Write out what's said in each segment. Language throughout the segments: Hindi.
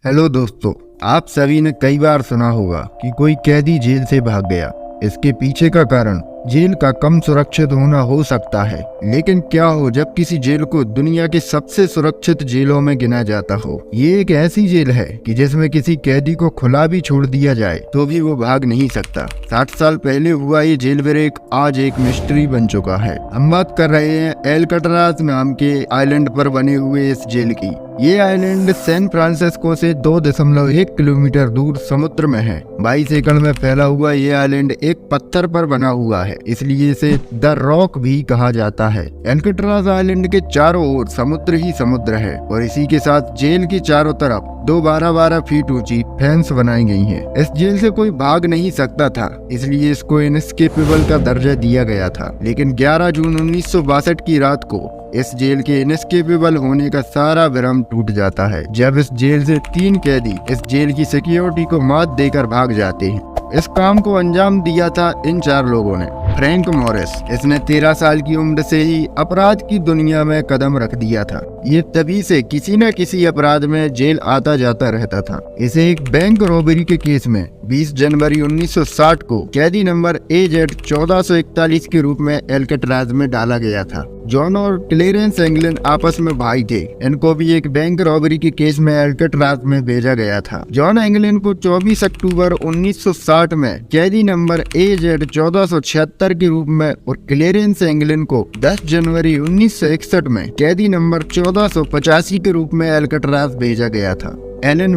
हेलो दोस्तों, आप सभी ने कई बार सुना होगा कि कोई कैदी जेल से भाग गया। इसके पीछे का कारण जेल का कम सुरक्षित होना हो सकता है, लेकिन क्या हो जब किसी जेल को दुनिया की सबसे सुरक्षित जेलों में गिना जाता हो। ये एक ऐसी जेल है कि जिसमें किसी कैदी को खुला भी छोड़ दिया जाए तो भी वो भाग नहीं सकता। 60 साल पहले हुआ ये जेल ब्रेक आज एक मिस्ट्री बन चुका है। हम बात कर रहे हैं एल्काट्राज नाम के आइलैंड पर बने हुए इस जेल की। ये आइलैंड सैन फ्रांसिस्को से 2.1 किलोमीटर दूर समुद्र में है। 22 एकड़ में फैला हुआ ये आइलैंड एक पत्थर पर बना हुआ है, इसलिए इसे द रॉक भी कहा जाता है। एल्काट्राज आइलैंड के चारों ओर समुद्र ही समुद्र है और इसी के साथ जेल की चारों तरफ 12 फीट ऊंची फेंस बनाई गई है। इस जेल से कोई भाग नहीं सकता था, इसलिए इसको इनएस्केपेबल का दर्जा दिया गया था। लेकिन 11 जून 1962 की रात को इस जेल के इनएस्केपेबल होने का सारा भ्रम टूट जाता है, जब इस जेल से 3 कैदी इस जेल की सिक्योरिटी को मात देकर भाग जाते हैं। इस काम को अंजाम दिया था इन 4 लोगों ने। फ्रैंक मॉरिस, इसने 13 साल की उम्र से ही अपराध की दुनिया में कदम रख दिया था। ये तभी से किसी न किसी अपराध में जेल आता जाता रहता था। इसे एक बैंक रॉबरी के केस में 20 जनवरी 1960 को कैदी नंबर AZ 1441 के रूप में एल्काट्राज में डाला गया था। जॉन और क्लेरेंस एंगलिन आपस में भाई थे। इनको भी एक बैंक रॉबरी के केस में एल्काट्राज में भेजा गया था। जॉन एंगलिन को 24 अक्टूबर 1960 में कैदी नंबर AZ 1476 के रूप में और क्लेरेंस एंगलिन को 10 जनवरी 1961 में कैदी नंबर 1485 के रूप में एल्काट्राज भेजा गया था। एलन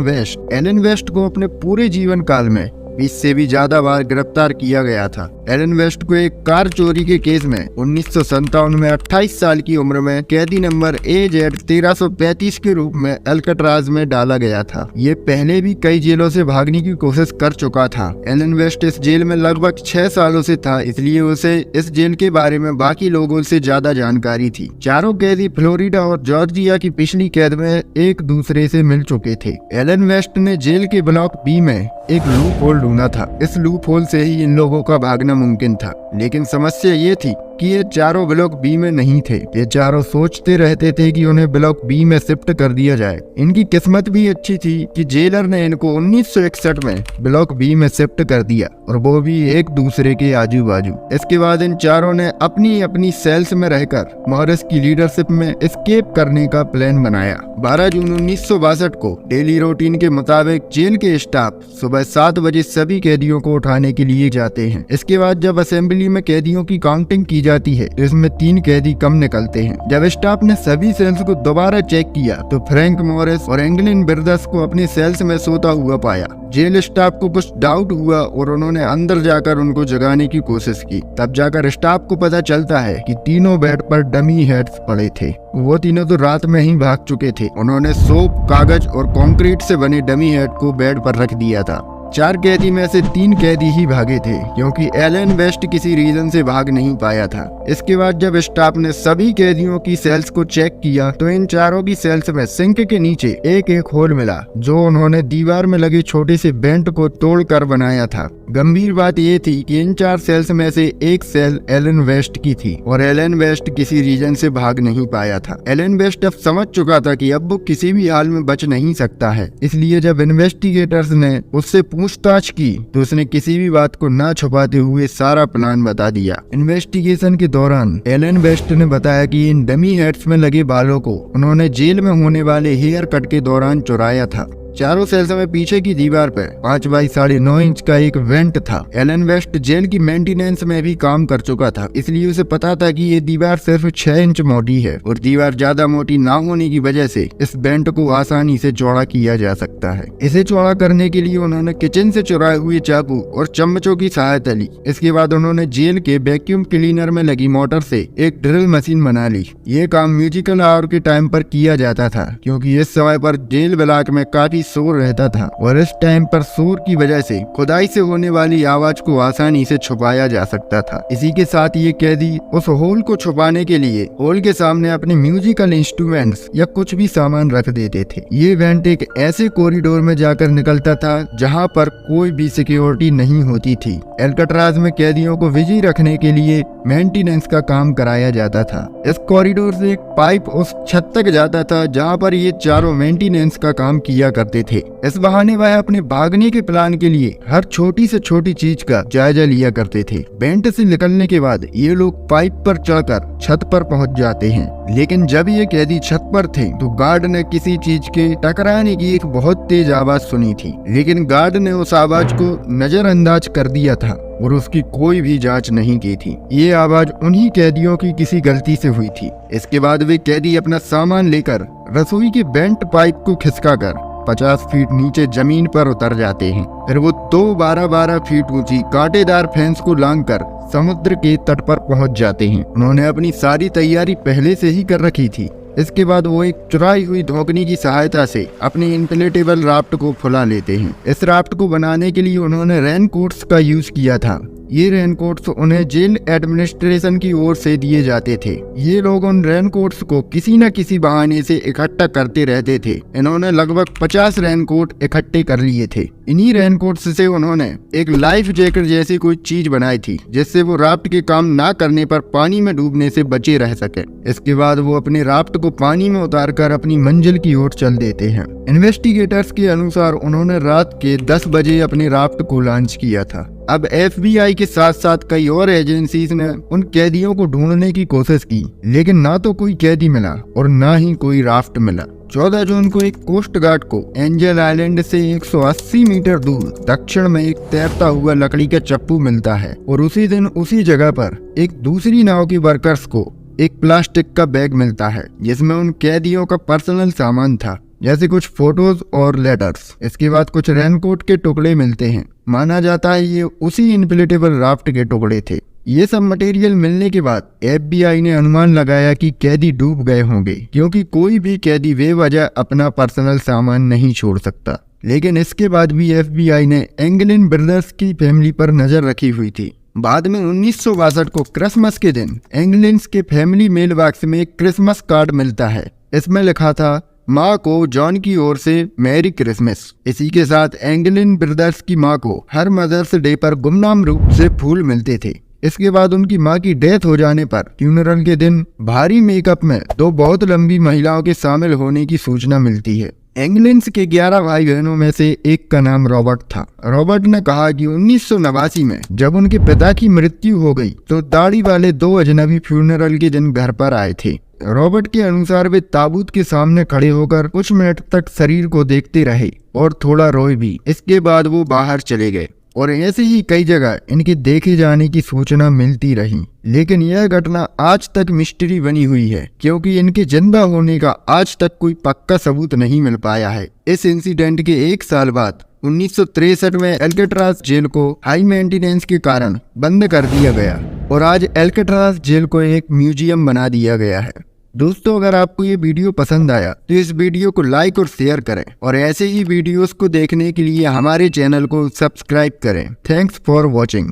वेस्ट को अपने पूरे जीवन काल में 20 से भी ज्यादा बार गिरफ्तार किया गया था। एलन वेस्ट को एक कार चोरी के केस में 1957 में 28 साल की उम्र में कैदी नंबर AZ 1335 के रूप में एल्काट्राज में डाला गया था। ये पहले भी कई जेलों से भागने की कोशिश कर चुका था। एलन वेस्ट इस जेल में लगभग 6 सालों से था, इसलिए उसे इस जेल के बारे में बाकी लोगों से ज्यादा जानकारी थी। चारों कैदी फ्लोरिडा और जॉर्जिया की पिछली कैद में एक दूसरे से मिल चुके थे। एलन वेस्ट ने जेल के ब्लॉक B में एक लूप होल ढूंढा था। इस लूप होल से ही इन लोगों का भागना मुमकिन था, लेकिन समस्या ये थी कि ये चारों ब्लॉक B में नहीं थे। ये चारों सोचते रहते थे कि उन्हें ब्लॉक B में शिफ्ट कर दिया जाए। इनकी किस्मत भी अच्छी थी कि जेलर ने इनको 1961 में ब्लॉक B में शिफ्ट कर दिया, और वो भी एक दूसरे के आजू बाजू। इसके बाद इन चारों ने अपनी अपनी सेल्स में रहकर मॉरिस की लीडरशिप में एस्केप करने का प्लान बनाया। 12 जून 1962 को डेली रूटीन के मुताबिक जेल के स्टाफ सुबह 7 बजे सभी कैदियों को उठाने के लिए जाते हैं। इसके बाद जब असेंबली में कैदियों की काउंटिंग की जाती है, इसमें 3 कैदी कम निकलते हैं। जब स्टाफ ने सभी सेल्स को दोबारा चेक किया तो फ्रैंक मॉरिस और एंगलिन ब्रदर्स को अपनी सेल्स में सोता हुआ पाया। जेल स्टाफ को कुछ डाउट हुआ और उन्होंने अंदर जाकर उनको जगाने की कोशिश की। तब जाकर स्टाफ को पता चलता है कि तीनों बेड पर डमी हेड्स पड़े थे। वो तीनों तो रात में ही भाग चुके थे। उन्होंने सोप, कागज और कंक्रीट से बने डमी हेड को बेड पर रख दिया था। 4 कैदी में से 3 कैदी ही भागे थे, क्योंकि एलन वेस्ट किसी रीजन से भाग नहीं पाया था। इसके बाद जब स्टाफ ने सभी कैदियों की सेल्स को चेक किया तो इन चारों की सेल्स में सिंक के नीचे एक होल मिला, जो उन्होंने दीवार में लगे छोटे से वेंट को तोड़कर बनाया था। गंभीर बात ये थी कि इन 4 सेल्स में से एक सेल एलन वेस्ट की थी, और एलन वेस्ट किसी रीजन से भाग नहीं पाया था। एलन वेस्ट अब समझ चुका था कि अब वो किसी भी हाल में बच नहीं सकता है, इसलिए जब इन्वेस्टिगेटर्स ने उससे पूछताछ की तो उसने किसी भी बात को ना छुपाते हुए सारा प्लान बता दिया। इन्वेस्टिगेशन के दौरान एलन वेस्ट ने बताया कि इन डमी हेड्स में लगे बालों को उन्होंने जेल में होने वाले हेयर कट के दौरान चुराया था। चारों सेल्स में पीछे की दीवार पर 5 बाई 9.5 इंच का एक वेंट था। एलन वेस्ट जेल की मेंटेनेंस में भी काम कर चुका था, इसलिए उसे पता था कि ये दीवार सिर्फ 6 इंच मोटी है और दीवार ज्यादा मोटी ना होने की वजह से इस वेंट को आसानी से चौड़ा किया जा सकता है। इसे चौड़ा करने के लिए उन्होंने किचन से चुराए हुए चाकू और चम्मचों की सहायता ली। इसके बाद उन्होंने जेल के वैक्यूम क्लीनर में लगी मोटर से एक ड्रिल मशीन बना ली। ये काम म्यूजिकल आवर के टाइम पर किया जाता था, क्योंकि इस समय पर जेल ब्लॉक में काफी शोर रहता था और इस टाइम पर शोर की वजह से खुदाई से होने वाली आवाज को आसानी से छुपाया जा सकता था। इसी के साथ ये कैदी उस होल को छुपाने के लिए होल के सामने अपने म्यूजिकल इंस्ट्रूमेंट्स या कुछ भी सामान रख देते थे। ये वेंट एक ऐसे कॉरिडोर में जाकर निकलता था जहाँ पर कोई भी सिक्योरिटी नहीं होती थी। एल्काट्राज में कैदियों को बिजी रखने के लिए मेंटेनेंस का काम कराया जाता था। इस कॉरिडोर से एक पाइप उस छत तक जाता था जहाँ पर ये चारों मेंटेनेंस का काम किया करते करते थे। इस बहाने वह अपने भागने के प्लान के लिए हर छोटी से छोटी चीज का जायजा लिया करते थे। बेंट से निकलने के बाद ये लोग पाइप पर चढ़कर छत पर पहुंच जाते हैं, लेकिन जब ये कैदी छत पर थे तो गार्ड ने किसी चीज के टकराने की एक बहुत तेज आवाज सुनी थी, लेकिन गार्ड ने उस आवाज को नजरअंदाज कर दिया था और उसकी कोई भी जांच नहीं की थी। ये आवाज उन्हीं कैदियों की किसी गलती से हुई थी। इसके बाद वे कैदी अपना सामान लेकर रसोई के बेंट पाइप को खिसकाकर 50 फीट नीचे जमीन पर उतर जाते हैं। फिर वो 12 फीट ऊंची कांटेदार फेंस को लांघकर समुद्र के तट पर पहुंच जाते हैं। उन्होंने अपनी सारी तैयारी पहले से ही कर रखी थी। इसके बाद वो एक चुराई हुई धोकनी की सहायता से अपने इन्फ्लेटेबल राफ्ट को फुला लेते हैं। इस राफ्ट को बनाने के लिए उन्होंने रेनकोट्स का यूज किया था। ये रेनकोट्स उन्हें जेल एडमिनिस्ट्रेशन की ओर से दिए जाते थे। ये लोग उन रेनकोट्स को किसी न किसी बहाने से इकट्ठा करते रहते थे। इन्होंने लगभग 50 रेनकोट इकट्ठे कर लिए थे। इन्हीं रेनकोट्स से उन्होंने एक लाइफ जैकेट जैसी कोई चीज बनाई थी, जिससे वो राफ्ट के काम ना करने पर पानी में डूबने से बचे रह सके। इसके बाद वो अपने राफ्ट को पानी में उतारकर अपनी मंजिल की ओर चल देते हैं। इन्वेस्टिगेटर्स के अनुसार उन्होंने रात के 10 बजे अपने राफ्ट को लॉन्च किया था। अब FBI के साथ साथ कई और एजेंसीज ने उन कैदियों को ढूंढने की कोशिश की, लेकिन ना तो कोई कैदी मिला और ना ही कोई राफ्ट मिला। 14 जून को एक कोस्ट गार्ड को एंजल आइलैंड से 180 मीटर दूर दक्षिण में एक तैरता हुआ लकड़ी का चप्पू मिलता है और उसी दिन उसी जगह पर एक दूसरी नाव के वर्कर्स को एक प्लास्टिक का बैग मिलता है, जिसमें उन कैदियों का पर्सनल सामान था, जैसे कुछ फोटोज और लेटर्स। इसके बाद कुछ रेनकोट के टुकड़े मिलते हैं। माना जाता है ये उसी इन्फ्लेटेबल राफ्ट के टुकड़े थे। ये सब मटेरियल मिलने के बाद FBI ने अनुमान लगाया कि कैदी डूब गए होंगे, क्योंकि कोई भी कैदी बेवजह अपना पर्सनल सामान नहीं छोड़ सकता। लेकिन इसके बाद भी FBI ने एंगलिन ब्रदर्स की फैमिली पर नजर रखी हुई थी। बाद में 1962 को क्रिसमस के दिन एंगलिन्स के फैमिली मेल बॉक्स में एक क्रिसमस कार्ड मिलता है। इसमें लिखा था, माँ को जॉन की ओर से मैरी क्रिसमस। इसी के साथ एंगलिन ब्रदर्स की माँ को हर मदर्स डे पर गुमनाम रूप से फूल मिलते थे। इसके बाद उनकी माँ की डेथ हो जाने पर फ्यूनरल के दिन भारी मेकअप में 2 बहुत लंबी महिलाओं के शामिल होने की सूचना मिलती है। एंगलिन्स के 11 भाई बहनों में से एक का नाम रॉबर्ट था। रॉबर्ट ने कहा कि 1989 में जब उनके पिता की मृत्यु हो गई तो दाढ़ी वाले 2 अजनबी फ्यूनरल के दिन घर पर आए थे। रॉबर्ट के अनुसार वे ताबूत के सामने खड़े होकर कुछ मिनट तक शरीर को देखते रहे और थोड़ा रोए भी। इसके बाद वो बाहर चले गए और ऐसे ही कई जगह इनके देखे जाने की सूचना मिलती रही। लेकिन यह घटना आज तक मिस्ट्री बनी हुई है, क्योंकि इनके जिंदा होने का आज तक कोई पक्का सबूत नहीं मिल पाया है। इस इंसिडेंट के 1 साल बाद 1963 में एल्केट्राज जेल को हाई मेंटेनेंस के कारण बंद कर दिया गया और आज एल्केट्राज जेल को एक म्यूजियम बना दिया गया है। दोस्तों, अगर आपको ये वीडियो पसंद आया तो इस वीडियो को लाइक और शेयर करें और ऐसे ही वीडियोस को देखने के लिए हमारे चैनल को सब्सक्राइब करें। Thanks for watching.